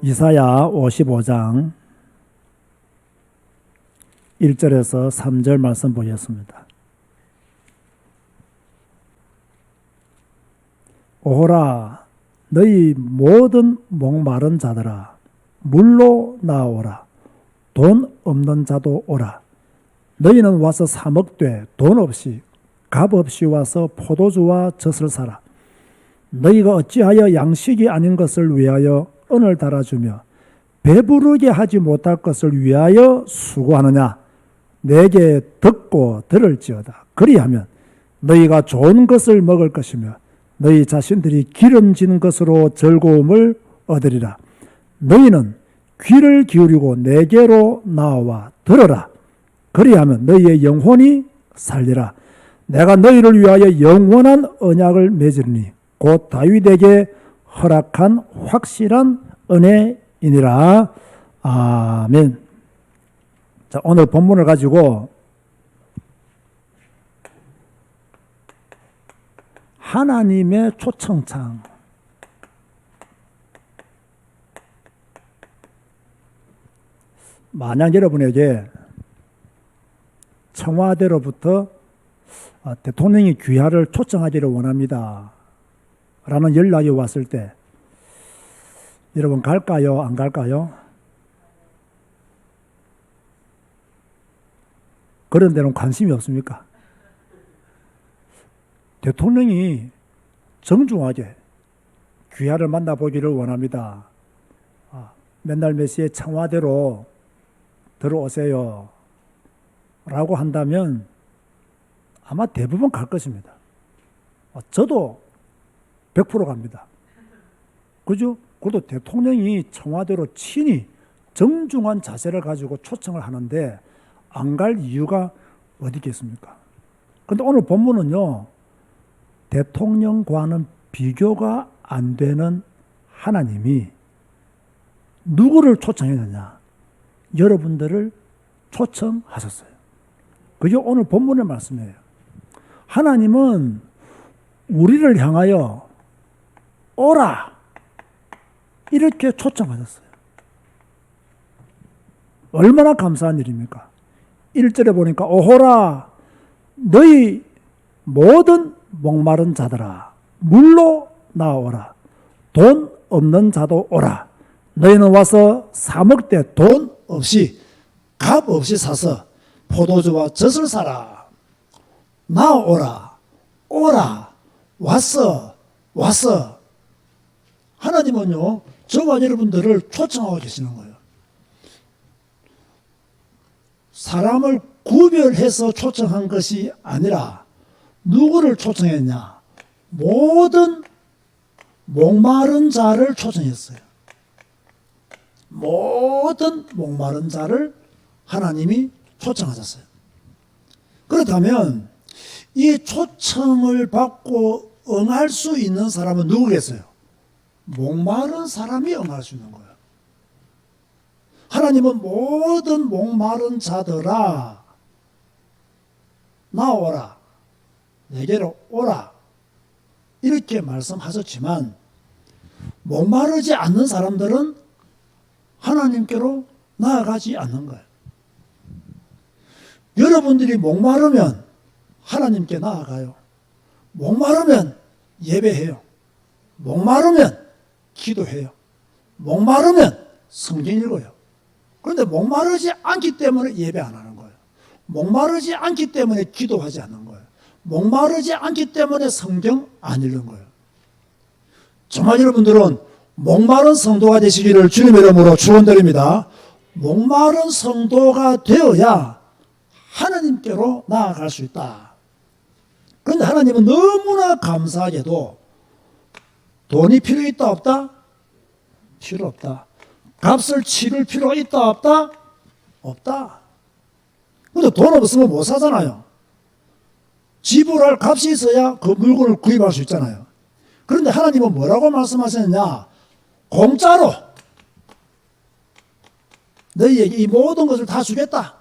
이사야 55장 1절에서 3절 말씀 보겠습니다. 오호라 너희 모든 목마른 자들아 물로 나오라. 돈 없는 자도 오라. 너희는 와서 사 먹되 돈 없이 값 없이 와서 포도주와 젖을 사라. 너희가 어찌하여 양식이 아닌 것을 위하여 은을 달아주며 배부르게 하지 못할 것을 위하여 수고하느냐. 내게 듣고 들을지어다. 그리하면 너희가 좋은 것을 먹을 것이며 너희 자신들이 기름진 것으로 즐거움을 얻으리라. 너희는 귀를 기울이고 내게로 나와 들어라. 그리하면 너희의 영혼이 살리라. 내가 너희를 위하여 영원한 언약을 맺으리니 곧 다윗에게 허락한 확실한 은혜이니라. 아멘. 자, 오늘 본문을 가지고 하나님의 초청장, 만약 여러분에게 청와대로부터 대통령이 귀하를 초청하기를 원합니다 라는 연락이 왔을 때 여러분 갈까요? 안 갈까요? 그런 데는 관심이 없습니까? 대통령이 정중하게 귀하를 만나보기를 원합니다. 맨날 몇 시에 청와대로 들어오세요 라고 한다면 아마 대부분 갈 것입니다. 저도 100% 갑니다. 그죠? 그것도 대통령이 청와대로 친히 정중한 자세를 가지고 초청을 하는데 안 갈 이유가 어디 있겠습니까? 그런데 오늘 본문은요, 대통령과는 비교가 안 되는 하나님이 누구를 초청했느냐? 여러분들을 초청하셨어요. 그게 오늘 본문의 말씀이에요. 하나님은 우리를 향하여 오라 이렇게 초청하셨어요. 얼마나 감사한 일입니까? 1절에 보니까 오호라 너희 모든 목마른 자들아 물로 나오라. 돈 없는 자도 오라. 너희는 와서 사 먹되 돈 없이 값 없이 사서 포도주와 젖을 사라. 나오라. 오라. 왔어. 하나님은요, 저와 여러분들을 초청하고 계시는 거예요. 사람을 구별해서 초청한 것이 아니라 누구를 초청했냐? 모든 목마른 자를 초청했어요. 모든 목마른 자를 하나님이 초청하셨어요. 그렇다면 이 초청을 받고 응할 수 있는 사람은 누구겠어요? 목마른 사람이 응할 수 있는 거예요. 하나님은 모든 목마른 자들아 나오라. 내게로 오라. 이렇게 말씀하셨지만 목마르지 않는 사람들은 하나님께로 나아가지 않는 거예요. 여러분들이 목마르면 하나님께 나아가요. 목마르면 예배해요. 목마르면 기도해요. 목마르면 성경 읽어요. 그런데 목마르지 않기 때문에 예배 안 하는 거예요. 목마르지 않기 때문에 기도하지 않는 거예요. 목마르지 않기 때문에 성경 안 읽는 거예요. 정말 여러분들은 목마른 성도가 되시기를 주님의 이름으로 축원드립니다. 목마른 성도가 되어야 하나님께로 나아갈 수 있다. 그런데 하나님은 너무나 감사하게도 돈이 필요 있다 없다? 필요 없다. 값을 치를 필요가 있다 없다? 없다. 근데 돈 없으면 못 사잖아요. 지불할 값이 있어야 그 물건을 구입할 수 있잖아요. 그런데 하나님은 뭐라고 말씀하셨느냐? 공짜로 너희에게 이 모든 것을 다 주겠다.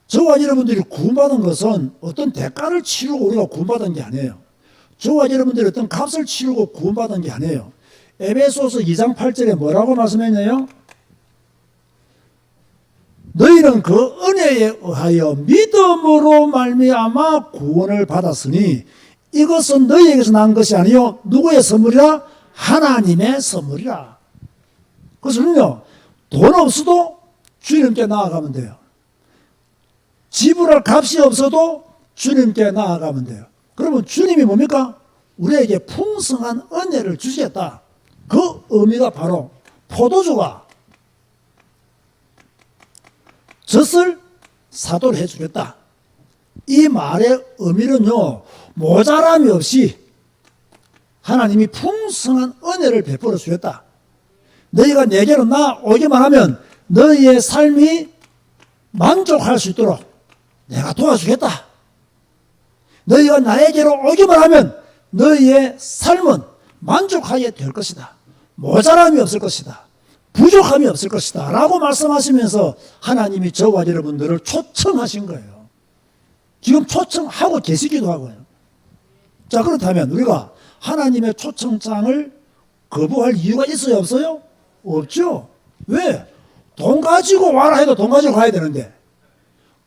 저와 여러분들이 구원받은 것은 어떤 대가를 치르고 우리가 구원받은 게 아니에요. 저와 여러분들이 어떤 값을 치르고 구원받은 게 아니에요. 에베소서 2장 8절에 뭐라고 말씀했나요? 너희는 그 은혜에 의하여 믿음으로 말미암아 구원을 받았으니 이것은 너희에게서 난 것이 아니요 누구의 선물이라? 하나님의 선물이라. 그래서 우리는요, 돈 없어도 주님께 나아가면 돼요. 지불할 값이 없어도 주님께 나아가면 돼요. 그러면 주님이 뭡니까? 우리에게 풍성한 은혜를 주시겠다. 그 의미가 바로 포도주가 젖을 사도를 해주겠다. 이 말의 의미는요, 모자람이 없이 하나님이 풍성한 은혜를 베풀어 주겠다. 너희가 내게로 나오기만 하면 너희의 삶이 만족할 수 있도록 내가 도와주겠다. 너희가 나에게로 오기만 하면 너희의 삶은 만족하게 될 것이다. 모자람이 없을 것이다. 부족함이 없을 것이다. 라고 말씀하시면서 하나님이 저와 여러분들을 초청하신 거예요. 지금 초청하고 계시기도 하고요. 자, 그렇다면 우리가 하나님의 초청장을 거부할 이유가 있어요? 없어요? 없죠. 왜? 돈 가지고 와라 해도 돈 가지고 가야 되는데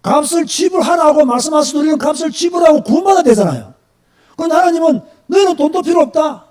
값을 지불하라고 말씀하시는 우리는 값을 지불하고 구원받아야 되잖아요. 그런데 하나님은 너희는 돈도 필요 없다.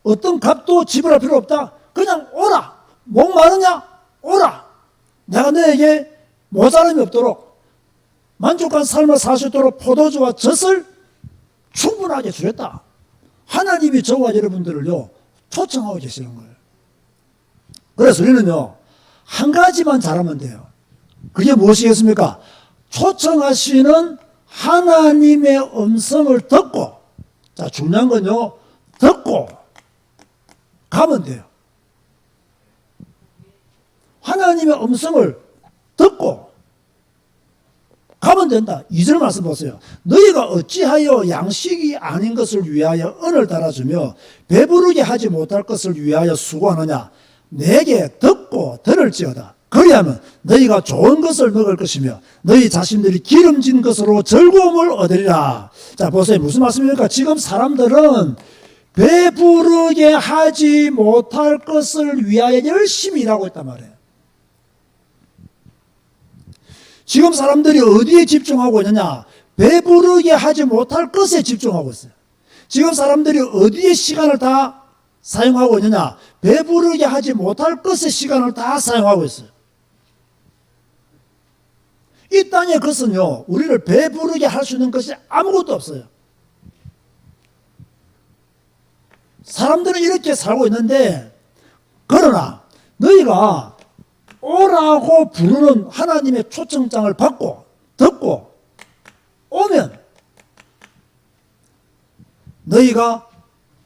어떤 값도 지불할 필요 없다. 그냥 오라. 목마르냐? 오라. 내가 너에게 모자람이 없도록 만족한 삶을 살 수 있도록 포도주와 젖을 충분하게 주겠다. 하나님이 저와 여러분들을요 초청하고 계시는 거예요. 그래서 우리는요 한 가지만 잘하면 돼요. 그게 무엇이겠습니까? 초청하시는 하나님의 음성을 듣고, 자, 중요한 건요 듣고 가면 돼요. 하나님의 음성을 듣고 가면 된다. 2절 말씀 보세요. 너희가 어찌하여 양식이 아닌 것을 위하여 은을 달아주며 배부르게 하지 못할 것을 위하여 수고하느냐. 내게 듣고 들을지어다. 그리하면 너희가 좋은 것을 먹을 것이며 너희 자신들이 기름진 것으로 즐거움을 얻으리라. 자, 보세요. 무슨 말씀입니까? 지금 사람들은 배부르게 하지 못할 것을 위하여 열심히 일하고 있단 말이에요. 지금 사람들이 어디에 집중하고 있느냐? 배부르게 하지 못할 것에 집중하고 있어요. 지금 사람들이 어디에 시간을 다 사용하고 있느냐? 배부르게 하지 못할 것에 시간을 다 사용하고 있어요. 이 땅의 것은요, 우리를 배부르게 할 수 있는 것이 아무것도 없어요. 사람들은 이렇게 살고 있는데, 그러나 너희가 오라고 부르는 하나님의 초청장을 받고 듣고 오면 너희가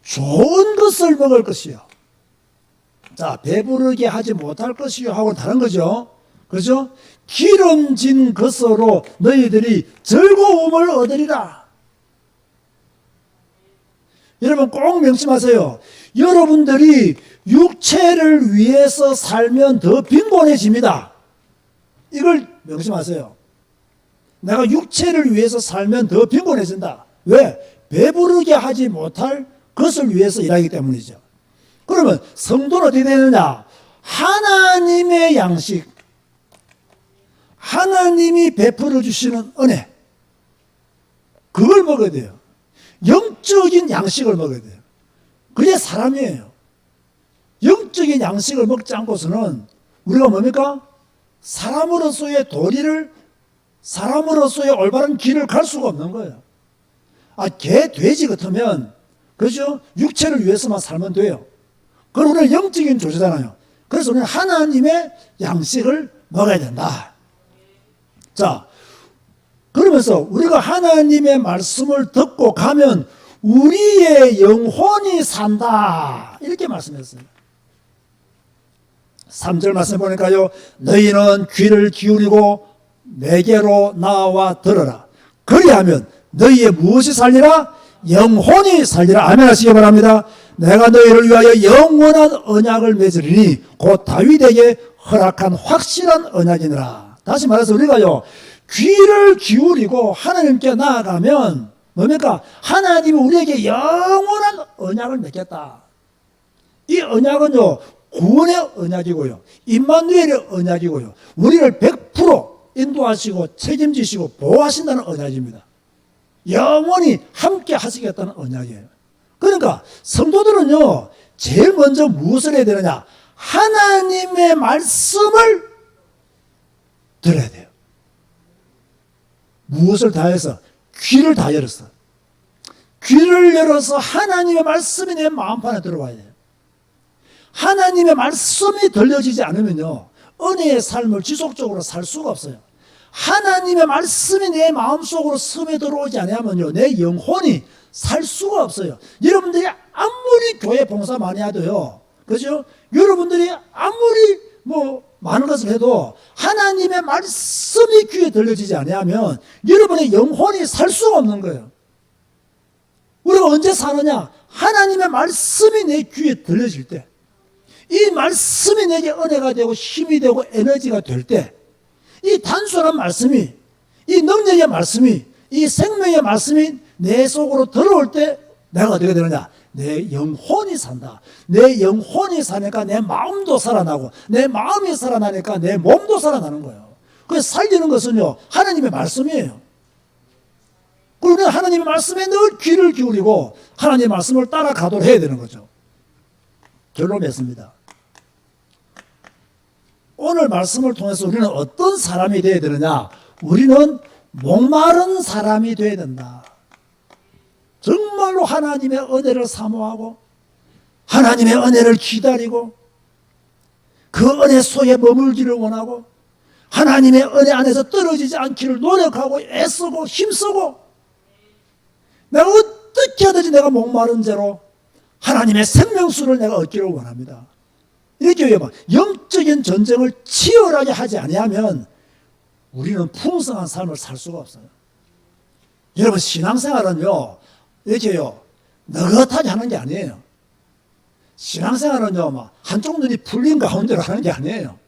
좋은 것을 먹을 것이요. 자, 배부르게 하지 못할 것이요 하고는 다른 거죠. 그렇죠? 기름진 것으로 너희들이 즐거움을 얻으리라. 여러분 꼭 명심하세요. 여러분들이 육체를 위해서 살면 더 빈곤해집니다. 이걸 명심하세요. 내가 육체를 위해서 살면 더 빈곤해진다. 왜? 배부르게 하지 못할 것을 위해서 일하기 때문이죠. 그러면 성도는 어떻게 되느냐? 하나님의 양식, 하나님이 베풀어 주시는 은혜, 그걸 먹어야 돼요. 영적인 양식을 먹어야 돼요. 그게 사람이에요. 영적인 양식을 먹지 않고서는 우리가 뭡니까? 사람으로서의 도리를, 사람으로서의 올바른 길을 갈 수가 없는 거예요. 아, 개, 돼지 같으면, 그렇죠? 육체를 위해서만 살면 돼요. 그럼 우리는 영적인 존재잖아요. 그래서 우리는 하나님의 양식을 먹어야 된다. 자, 그러면서 우리가 하나님의 말씀을 듣고 가면 우리의 영혼이 산다. 이렇게 말씀했어요. 3절 말씀 보니까요. 너희는 귀를 기울이고 내게로 나와 들어라. 그리하면 너희의 무엇이 살리라? 영혼이 살리라. 아멘 하시기 바랍니다. 내가 너희를 위하여 영원한 언약을 맺으리니 곧 다윗에게 허락한 확실한 언약이니라. 다시 말해서 우리가요. 귀를 기울이고 하나님께 나아가면 뭡니까? 하나님이 우리에게 영원한 언약을 맺겠다. 이 언약은요, 구원의 언약이고요, 임마누엘의 언약이고요, 우리를 100% 인도하시고 책임지시고 보호하신다는 언약입니다. 영원히 함께 하시겠다는 언약이에요. 그러니까 성도들은요, 제일 먼저 무엇을 해야 되느냐? 하나님의 말씀을 들어야 돼요. 무엇을 다해서? 귀를 다 열었어. 귀를 열어서 하나님의 말씀이 내 마음판에 들어와야 돼요. 하나님의 말씀이 들려지지 않으면요, 은혜의 삶을 지속적으로 살 수가 없어요. 하나님의 말씀이 내 마음속으로 스며 들어오지 않으면요, 내 영혼이 살 수가 없어요. 여러분들이 아무리 교회 봉사 많이 해도요, 그죠? 여러분들이 아무리 많은 것을 해도 하나님의 말씀이 귀에 들려지지 않으면 여러분의 영혼이 살 수가 없는 거예요. 우리가 언제 사느냐? 하나님의 말씀이 내 귀에 들려질 때, 이 말씀이 내게 은혜가 되고 힘이 되고 에너지가 될 때, 이 단순한 말씀이, 이 능력의 말씀이, 이 생명의 말씀이 내 속으로 들어올 때 내가 어떻게 되느냐? 내 영혼이 산다. 내 영혼이 사니까 내 마음도 살아나고, 내 마음이 살아나니까 내 몸도 살아나는 거예요. 그래서 살리는 것은요, 하나님의 말씀이에요. 그러면 하나님의 말씀에 늘 귀를 기울이고 하나님의 말씀을 따라가도록 해야 되는 거죠. 결론 맺습니다. 오늘 말씀을 통해서 우리는 어떤 사람이 되어야 되느냐? 우리는 목마른 사람이 되어야 된다. 정말로 하나님의 은혜를 사모하고 하나님의 은혜를 기다리고 그 은혜 속에 머물기를 원하고 하나님의 은혜 안에서 떨어지지 않기를 노력하고 애쓰고 힘쓰고, 내가 어떻게 하든지 내가 목마른 죄로 하나님의 생명수를 내가 얻기를 원합니다. 이렇게 영적인 전쟁을 치열하게 하지 아니하면 우리는 풍성한 삶을 살 수가 없어요. 여러분, 신앙생활은요, 이렇게요, 느긋하게 하는 게 아니에요. 신앙생활은요, 한쪽 눈이 풀린 가운데로 하는 게 아니에요.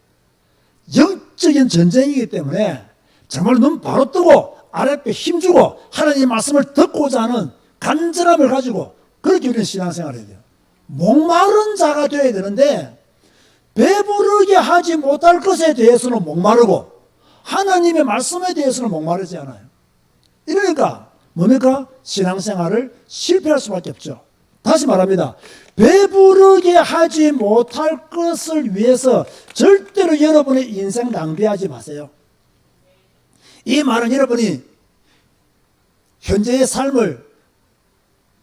영적인 전쟁이기 때문에 정말 눈 바로 뜨고 아랫배 힘주고 하나님의 말씀을 듣고자 하는 간절함을 가지고 그렇게 우리는 신앙생활을 해야 돼요. 목마른 자가 되어야 되는데 배부르게 하지 못할 것에 대해서는 목마르고 하나님의 말씀에 대해서는 목마르지 않아요. 이러니까 뭡니까? 신앙생활을 실패할 수밖에 없죠. 다시 말합니다. 배부르게 하지 못할 것을 위해서 절대로 여러분의 인생 낭비하지 마세요. 이 말은 여러분이 현재의 삶을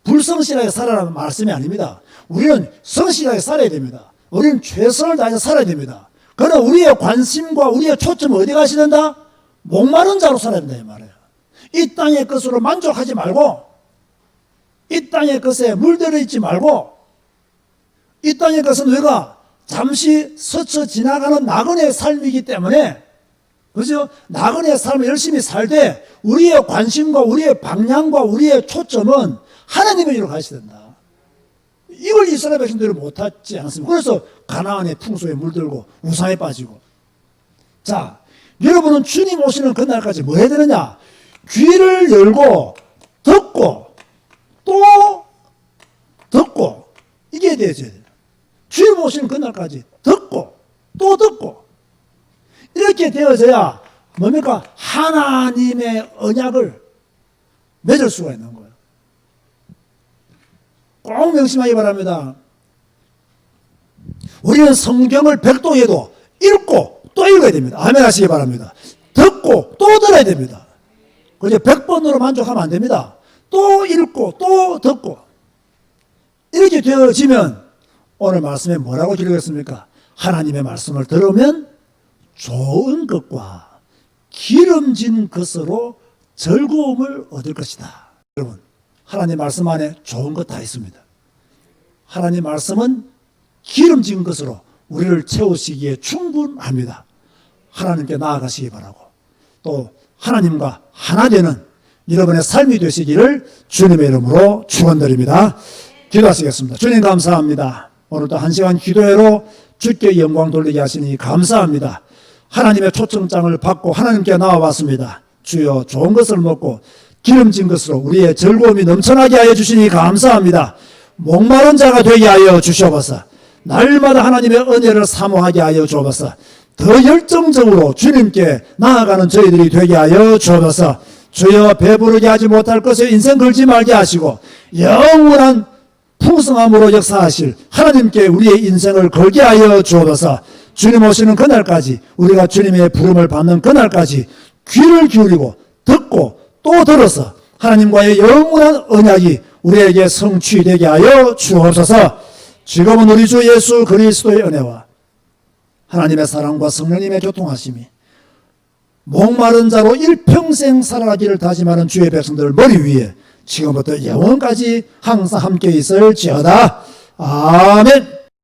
불성실하게 살아라는 말씀이 아닙니다. 우리는 성실하게 살아야 됩니다. 우리는 최선을 다해서 살아야 됩니다. 그러나 우리의 관심과 우리의 초점은 어디 가셔야 된다? 목마른 자로 살아야 된다 이 말이에요. 이 땅의 것으로 만족하지 말고, 이 땅의 것에 물들어 있지 말고, 이 땅의 것은 우리가 잠시 스쳐 지나가는 나그네의 삶이기 때문에, 그죠? 나그네의 삶을 열심히 살되 우리의 관심과 우리의 방향과 우리의 초점은 하나님의 일로 가셔야 된다. 이걸 이스라엘 백성들이 못하지 않습니까? 그래서 가나안의 풍소에 물들고 우상에 빠지고. 자, 여러분은 주님 오시는 그날까지 뭐 해야 되느냐? 귀를 열고 듣고 또 듣고, 이게 되어야 돼요. 주님 오시는 그날까지 듣고 또 듣고, 이렇게 되어져야 뭡니까? 하나님의 언약을 맺을 수가 있는 거예요. 꼭 명심하기 바랍니다. 우리는 성경을 백독해도 읽고 또 읽어야 됩니다. 아멘 하시기 바랍니다. 듣고 또 들어야 됩니다. 그저 100번으로 만족하면 안 됩니다. 또 읽고 또 듣고, 이렇게 되어지면 오늘 말씀에 뭐라고 기록했습니까? 하나님의 말씀을 들으면 좋은 것과 기름진 것으로 즐거움을 얻을 것이다. 여러분, 하나님 말씀 안에 좋은 것 다 있습니다. 하나님 말씀은 기름진 것으로 우리를 채우시기에 충분합니다. 하나님께 나아가시기 바라고, 또 하나님과 하나 되는 여러분의 삶이 되시기를 주님의 이름으로 축원드립니다. 기도하시겠습니다. 주님 감사합니다. 오늘도 한 시간 기도회로 주께 영광 돌리게 하시니 감사합니다. 하나님의 초청장을 받고 하나님께 나와봤습니다. 주여, 좋은 것을 먹고 기름진 것으로 우리의 즐거움이 넘쳐나게 하여 주시니 감사합니다. 목마른 자가 되게 하여 주시옵소서. 날마다 하나님의 은혜를 사모하게 하여 주옵소서. 더 열정적으로 주님께 나아가는 저희들이 되게 하여 주옵소서. 주여, 배부르게 하지 못할 것에 인생 걸지 말게 하시고 영원한 풍성함으로 역사하실 하나님께 우리의 인생을 걸게 하여 주옵소서. 주님 오시는 그날까지, 우리가 주님의 부름을 받는 그날까지 귀를 기울이고 듣고 또 들어서 하나님과의 영원한 언약이 우리에게 성취되게 하여 주옵소서. 지금은 우리 주 예수 그리스도의 은혜와 하나님의 사랑과 성령님의 교통하심이 목마른 자로 일평생 살아가기를 다짐하는 주의 백성들 머리 위에 지금부터 영원까지 항상 함께 있을지어다. 아멘.